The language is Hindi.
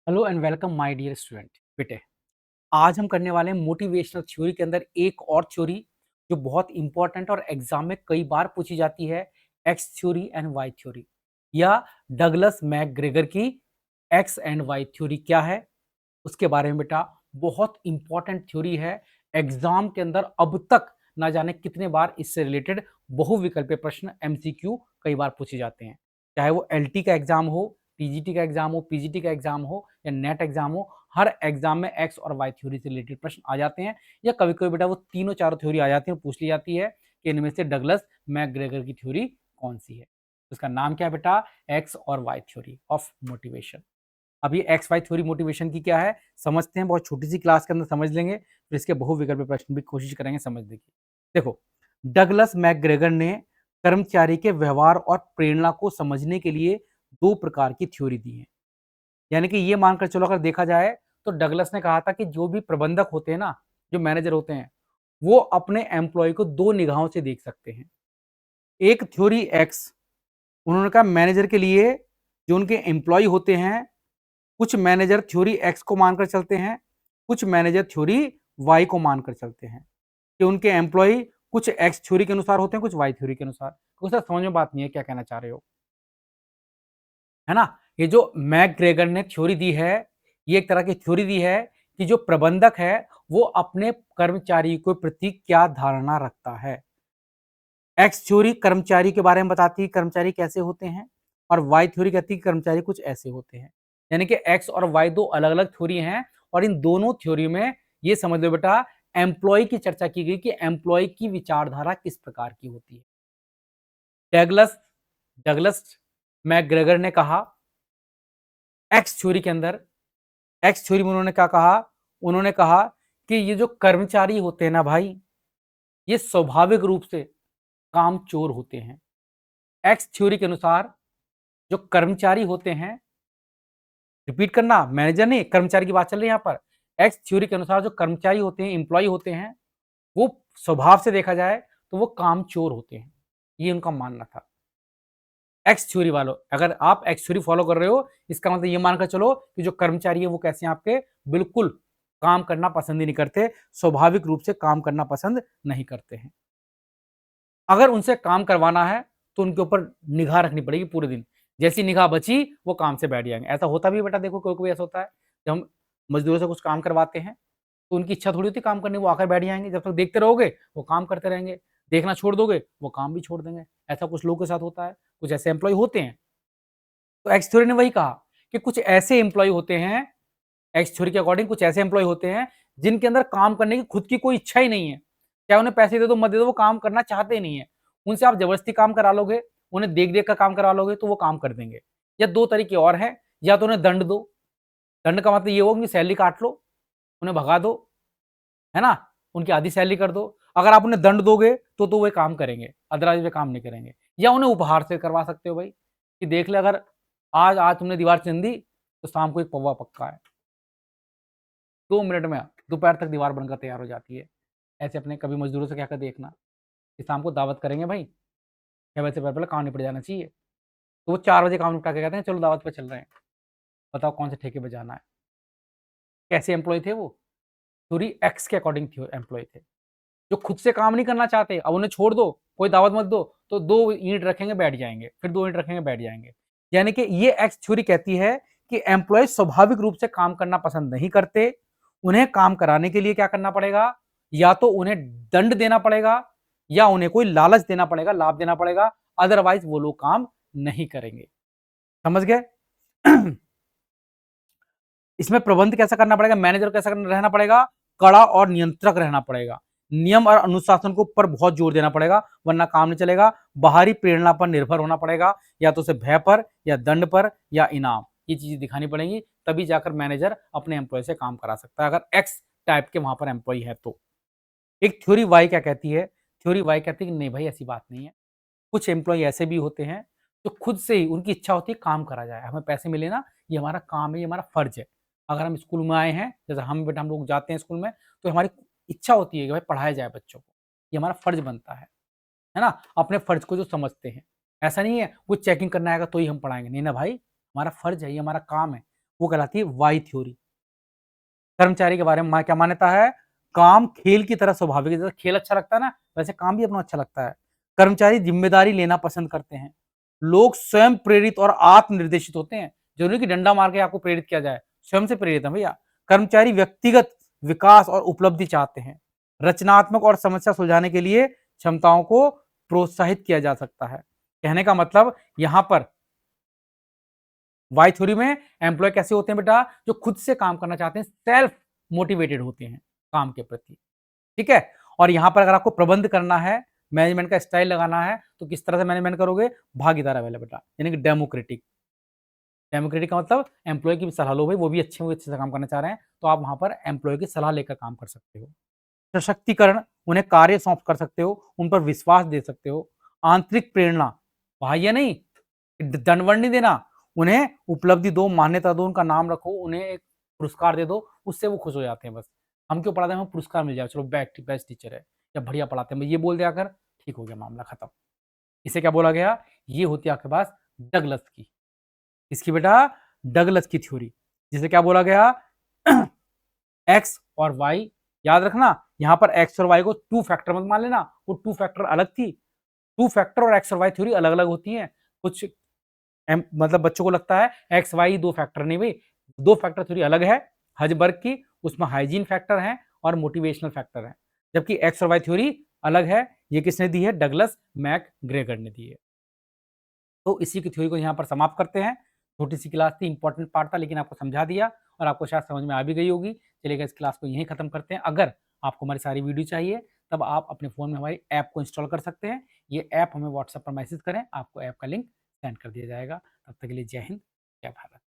Hello and welcome my dear student. बेटे, आज हम करने वाले हैं मोटिवेशनल थ्योरी के अंदर एक और थ्योरी जो बहुत इंपॉर्टेंट और एग्जाम में कई बार पूछी जाती है, X theory and Y theory, या डगलस मैकग्रेगर की एक्स एंड वाई थ्योरी क्या है उसके बारे में। बेटा, बहुत इंपॉर्टेंट थ्योरी है। एग्जाम के अंदर अब तक ना जाने कितने बार इससे रिलेटेड बहुविकल्पीय प्रश्न एमसीक्यू कई बार पूछे जाते हैं, चाहे वो एलटी का एग्जाम हो, टीजीटी का एग्जाम हो, पीजीटी का एग्जाम हो या नेट एग्जाम हो। हर एग्जाम में एक्स और वाई थ्योरी से रिलेटेड प्रश्न आ जाते हैं, या कभी कभी बेटा वो तीनों चारों थ्योरी आ जाती है, पूछ ली जाती है कि इनमें से डगलस मैकग्रेगर की थ्योरी कौन सी है। उसका नाम क्या है बेटा? एक्स और वाई थ्योरी ऑफ मोटिवेशन। अब ये एक्स वाई थ्योरी मोटिवेशन की क्या है समझते हैं, बहुत छोटी सी क्लास के अंदर समझ लेंगे, फिर इसके बहुविकल्पी प्रश्न भी कोशिश करेंगे समझने की। देखो, डगलस मैकग्रेगर ने कर्मचारी के व्यवहार और प्रेरणा को समझने के लिए दो प्रकार की थ्योरी दी है। यानी कि ये मानकर चलो, अगर देखा जाए तो डगलस ने कहा था कि जो भी प्रबंधक होते हैं ना, जो मैनेजर होते हैं, वो अपने एम्प्लॉय को दो निगाहों से देख सकते हैं। एक थ्योरी एक्स, उन्होंने कहा मैनेजर के लिए जो उनके एम्प्लॉय होते हैं, कुछ मैनेजर थ्योरी एक्स को मानकर चलते हैं, कुछ मैनेजर थ्योरी वाई को मानकर चलते हैं कि उनके एम्प्लॉय कुछ एक्स थ्योरी के अनुसार होते हैं, कुछ वाई थ्योरी के अनुसार। तो सर समझ में बात नहीं है क्या कहना चाह रहे हो, है ना? ये जो मैकग्रेगर ने थ्योरी दी है, ये एक तरह की थ्योरी दी है कि जो प्रबंधक है वो अपने कर्मचारी के प्रति क्या धारणा रखता है। एक्स थ्योरी कर्मचारी के बारे में बताती है कर्मचारी कैसे होते हैं, और वाई थ्योरी कहती है कर्मचारी कुछ ऐसे होते हैं। यानी कि एक्स और वाई दो अलग अलग थ्योरी हैं, और इन दोनों थ्योरी में ये समझ लो बेटा, एम्प्लॉय की चर्चा की गई कि एम्प्लॉय की विचारधारा किस प्रकार की होती है। डगलस डगलस मैकग्रेगर ने कहा एक्स थ्योरी के अंदर, एक्स थ्योरी में उन्होंने क्या कहा? उन्होंने कहा कि ये जो कर्मचारी होते हैं ना भाई, ये स्वाभाविक रूप से कामचोर होते हैं। एक्स थ्योरी के अनुसार जो कर्मचारी होते हैं, रिपीट करना, मैनेजर नहीं कर्मचारी की बात चल रही है यहाँ पर। एक्स थ्योरी के अनुसार जो कर्मचारी होते हैं, इंप्लॉय होते हैं, वो स्वभाव से देखा जाए तो वो कामचोर होते हैं, ये उनका मानना था। एक्स थ्योरी वालों, अगर आप एक्स थ्योरी फॉलो कर रहे हो, इसका मतलब ये मानकर चलो कि जो कर्मचारी है वो कैसे हैं आपके, बिल्कुल काम करना पसंद ही नहीं करते, स्वाभाविक रूप से काम करना पसंद नहीं करते हैं। अगर उनसे काम करवाना है तो उनके ऊपर निगाह रखनी पड़ेगी पूरे दिन। जैसी निगाह बची वो काम से बैठ जाएंगे। ऐसा होता भी है बेटा, देखो कोई कोई ऐसा होता है, जब हम मजदूरों से कुछ काम करवाते हैं तो उनकी इच्छा थोड़ी होती काम करने, वो आकर बैठ जाएंगे। जब तक देखते रहोगे वो काम करते रहेंगे, देखना छोड़ दोगे वो काम भी छोड़ देंगे। ऐसा कुछ लोगों के साथ होता है, कुछ ऐसे एम्प्लॉय होते हैं। तो एक्स थ्योरी ने वही कहा कि कुछ ऐसे एम्प्लॉय होते हैं, एक्स थ्योरी के अकॉर्डिंग कुछ ऐसे एम्प्लॉय होते हैं जिनके अंदर काम करने की खुद की कोई इच्छा ही नहीं है। चाहे उन्हें पैसे दे दो मत दे दो, वो काम करना चाहते ही नहीं है। उनसे आप जबरदस्ती काम करा लोगे, उन्हें देख देख कर काम करा लोगे तो वो काम कर देंगे। या दो तरीके और हैं, या तो उन्हें दंड दो, दंड का मतलब ये हो कि सैलरी काट लो, उन्हें भगा दो, है ना, उनकी आधी सैलरी कर दो। अगर आप उन्हें दंड दोगे तो वे काम करेंगे, अदरवाइज वे काम नहीं करेंगे। या उन्हें उपहार से करवा सकते हो भाई, कि देख ले, अगर आज आज तुमने दीवार चिन दी तो शाम को एक पौवा पक्का है। 2 मिनट में दोपहर तक दीवार बनकर तैयार हो जाती है। ऐसे अपने कभी मजदूरों से कहकर देखना कि शाम को दावत करेंगे भाई, 6 बजे से पहले काम निपट जाना चाहिए। तो वो 4 बजे काम निपटा के कहते हैं चलो दावत पे चल रहे हैं। बताओ कौन से ठेके पे जाना है। कैसे एम्प्लॉय थे वो? थ्योरी एक्स के अकॉर्डिंग एम्प्लॉय थे, जो खुद से काम नहीं करना चाहते। अब उन्हें छोड़ दो, कोई दावत मत दो, तो 2 ईंट रखेंगे बैठ जाएंगे, फिर 2 ईंट रखेंगे बैठ जाएंगे। यानी कि ये एक्स थ्योरी कहती है कि एम्प्लॉय स्वाभाविक रूप से काम करना पसंद नहीं करते। उन्हें काम कराने के लिए क्या करना पड़ेगा? या तो उन्हें दंड देना पड़ेगा, या उन्हें कोई लालच देना पड़ेगा, लाभ देना पड़ेगा, अदरवाइज वो लोग काम नहीं करेंगे। समझ गए? इसमें प्रबंध कैसा करना पड़ेगा, मैनेजर कैसा रहना पड़ेगा? कड़ा और नियंत्रक रहना पड़ेगा। नियम और अनुशासन को ऊपर बहुत जोर देना पड़ेगा, वरना काम नहीं चलेगा। बाहरी प्रेरणा पर निर्भर होना पड़ेगा, या तो उसे भय पर, या दंड पर, या इनाम, ये चीजें दिखानी पड़ेंगी, तभी जाकर मैनेजर अपने एम्प्लॉय से काम करा सकता है, अगर एक्स टाइप के वहां पर एम्प्लॉय है तो। एक थ्योरी वाई क्या कहती है? थ्योरी वाई कहती है कि नहीं भाई, ऐसी बात नहीं है। कुछ एम्प्लॉय ऐसे भी होते हैं जो खुद से ही उनकी इच्छा होती है काम करा जाए, हमें पैसे मिले ना, ये हमारा काम है, ये हमारा फर्ज है। अगर हम स्कूल में आए हैं, जैसे हम बेटा हम लोग जाते हैं स्कूल में, तो हमारी इच्छा होती है कि भाई पढ़ाया जाए बच्चों को, ये हमारा फर्ज बनता है ना? अपने फर्ज को जो समझते हैं। ऐसा नहीं है कुछ चेकिंग करना आएगा तो ही हम पढ़ाएंगे, नहीं ना भाई, हमारा फर्ज है, ये हमारा काम है। वो कहलाती है वाई थ्योरी। कर्मचारी के बारे में क्या मान्यता है? काम खेल की तरह स्वाभाविक है, जैसे खेल अच्छा लगता है ना, वैसे काम भी अपना अच्छा लगता है। कर्मचारी जिम्मेदारी लेना पसंद करते हैं। लोग स्वयं प्रेरित और आत्मनिर्देशित होते हैं। जरूरी कि डंडा मार के आपको प्रेरित किया जाए, स्वयं से प्रेरित है भैया। कर्मचारी व्यक्तिगत विकास और उपलब्धि चाहते हैं। रचनात्मक और समस्या सुलझाने के लिए क्षमताओं को प्रोत्साहित किया जा सकता है। कहने का मतलब यहां पर वाई थ्योरी में एम्प्लॉय कैसे होते हैं बेटा? जो खुद से काम करना चाहते हैं, सेल्फ मोटिवेटेड होते हैं काम के प्रति। ठीक है? और यहां पर अगर आपको प्रबंध करना है, मैनेजमेंट का स्टाइल लगाना है, तो किस तरह से मैनेजमेंट करोगे? भागीदारी वाला बेटा, यानी कि डेमोक्रेटिक। डेमोक्रेटिक का मतलब एम्प्लॉय की भी सलाह लो भाई, वो भी अच्छे से काम करना चाह रहे हैं, तो आप वहां पर एम्प्लॉय की सलाह लेकर काम कर सकते हो। सशक्तिकरण, उन्हें कार्य सौंप कर सकते हो, उन पर विश्वास दे सकते हो। आंतरिक प्रेरणा, बाह्य नहीं, दंडवत नहीं देना, उन्हें उपलब्धि दो, मान्यता दो, उनका नाम रखो, उन्हें एक पुरस्कार दे दो, उससे वो खुश हो जाते हैं बस। हम क्यों पढ़ाते हैं? हमें पुरस्कार मिल जाए, चलो बेस्ट टीचर है या बढ़िया पढ़ाते हैं, ये बोल दिया कर, ठीक हो गया, मामला खत्म। इसे क्या बोला गया? ये होती है आपके पास डगलस की। इसकी बेटा डगलस की थ्योरी, जिसे क्या बोला गया? एक्स और वाई। याद रखना, यहां पर एक्स और वाई को टू फैक्टर मत मान लेना, वो टू फैक्टर अलग थी। टू फैक्टर और एक्स और वाई थ्योरी अलग अलग होती हैं। कुछ मतलब बच्चों को लगता है एक्स वाई दो फैक्टर, नहीं भाई, दो फैक्टर थ्योरी अलग है। हजबर्ग की, उसमें हाइजीन फैक्टर है और मोटिवेशनल फैक्टर है, जबकि एक्स और वाई थ्योरी अलग है। ये किसने दी है? डगलस मैक ग्रेगर ने दी है। तो इसी की थ्योरी को यहाँ पर समाप्त करते हैं। छोटी सी क्लास थी, इंपॉर्टेंट पार्ट था, लेकिन आपको समझा दिया और आपको शायद समझ में आ भी गई होगी। चलिएगा, इस क्लास को यहीं खत्म करते हैं। अगर आपको हमारी सारी वीडियो चाहिए, तब आप अपने फ़ोन में हमारी ऐप को इंस्टॉल कर सकते हैं। ये ऐप हमें व्हाट्सएप पर मैसेज करें, आपको ऐप का लिंक सेंड कर दिया जाएगा। तब तक के लिए जय हिंद, जय भारत।